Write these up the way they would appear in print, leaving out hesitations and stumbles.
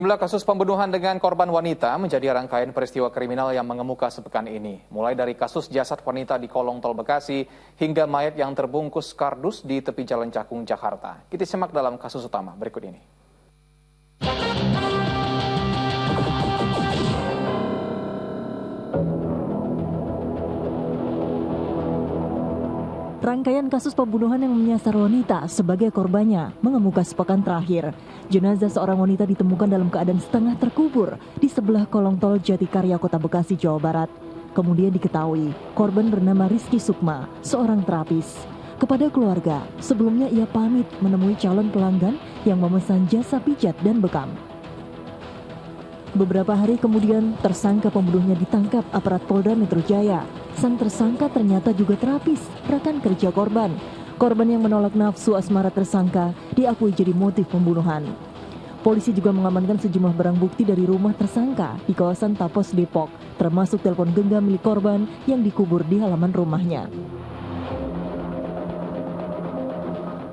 Jumlah kasus pembunuhan dengan korban wanita menjadi rangkaian peristiwa kriminal yang mengemuka sepekan ini. Mulai dari kasus jasad wanita di kolong tol Bekasi hingga mayat yang terbungkus kardus di tepi Jalan Cakung, Jakarta. Kita simak dalam kasus utama berikut ini. Rangkaian kasus pembunuhan yang menyasar wanita sebagai korbannya mengemuka sepekan terakhir. Jenazah seorang wanita ditemukan dalam keadaan setengah terkubur di sebelah kolong tol Jatikarya, Kota Bekasi, Jawa Barat. Kemudian diketahui korban bernama Rizky Sukma, seorang terapis. Kepada keluarga, sebelumnya ia pamit menemui calon pelanggan yang memesan jasa pijat dan bekam. Beberapa hari kemudian, tersangka pembunuhnya ditangkap aparat Polda Metro Jaya. Sang tersangka ternyata juga terapis, rekan kerja korban. Korban yang menolak nafsu asmara tersangka diakui jadi motif pembunuhan. Polisi juga mengamankan sejumlah barang bukti dari rumah tersangka di kawasan Tapos, Depok, termasuk telepon genggam milik korban yang dikubur di halaman rumahnya.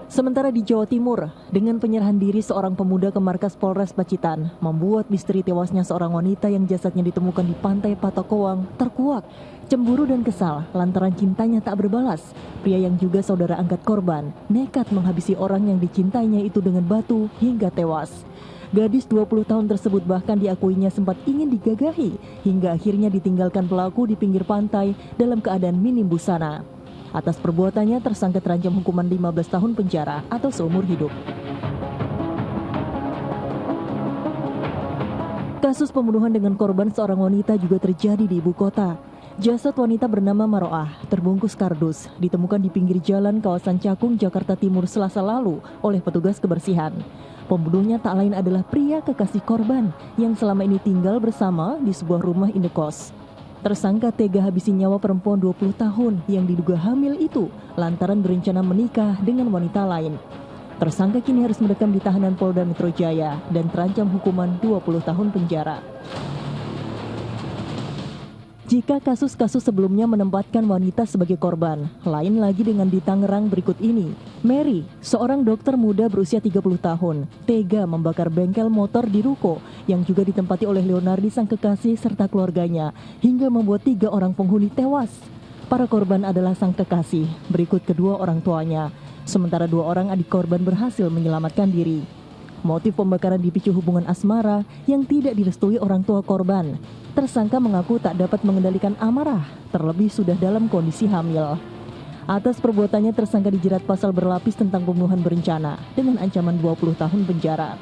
Sementara di Jawa Timur, dengan penyerahan diri seorang pemuda ke markas Polres Pacitan, membuat misteri tewasnya seorang wanita yang jasadnya ditemukan di pantai Patokowang terkuak. Cemburu dan kesal lantaran cintanya tak berbalas, pria yang juga saudara angkat korban nekat menghabisi orang yang dicintainya itu dengan batu hingga tewas. Gadis 20 tahun tersebut bahkan diakuinya sempat ingin digagahi hingga akhirnya ditinggalkan pelaku di pinggir pantai dalam keadaan minim busana. Atas perbuatannya, tersangka terancam hukuman 15 tahun penjara atau seumur hidup. Kasus pembunuhan dengan korban seorang wanita juga terjadi di ibu kota. Jasad wanita bernama Maroah, terbungkus kardus, ditemukan di pinggir jalan kawasan Cakung, Jakarta Timur Selasa lalu oleh petugas kebersihan. Pembunuhnya tak lain adalah pria kekasih korban yang selama ini tinggal bersama di sebuah rumah indekos. Tersangka tega habisi nyawa perempuan 20 tahun yang diduga hamil itu lantaran berencana menikah dengan wanita lain. Tersangka kini harus mendekam di tahanan Polda Metro Jaya dan terancam hukuman 20 tahun penjara. Jika kasus-kasus sebelumnya menempatkan wanita sebagai korban, lain lagi dengan di Tangerang berikut ini. Mary, seorang dokter muda berusia 30 tahun, tega membakar bengkel motor di ruko yang juga ditempati oleh Leonardi sang kekasih serta keluarganya, hingga membuat 3 orang penghuni tewas. Para korban adalah sang kekasih, berikut kedua orang tuanya. Sementara 2 orang adik korban berhasil menyelamatkan diri. Motif pembakaran dipicu hubungan asmara yang tidak direstui orang tua korban. Tersangka mengaku tak dapat mengendalikan amarah, terlebih sudah dalam kondisi hamil. Atas perbuatannya, tersangka dijerat pasal berlapis tentang pembunuhan berencana dengan ancaman 20 tahun penjara.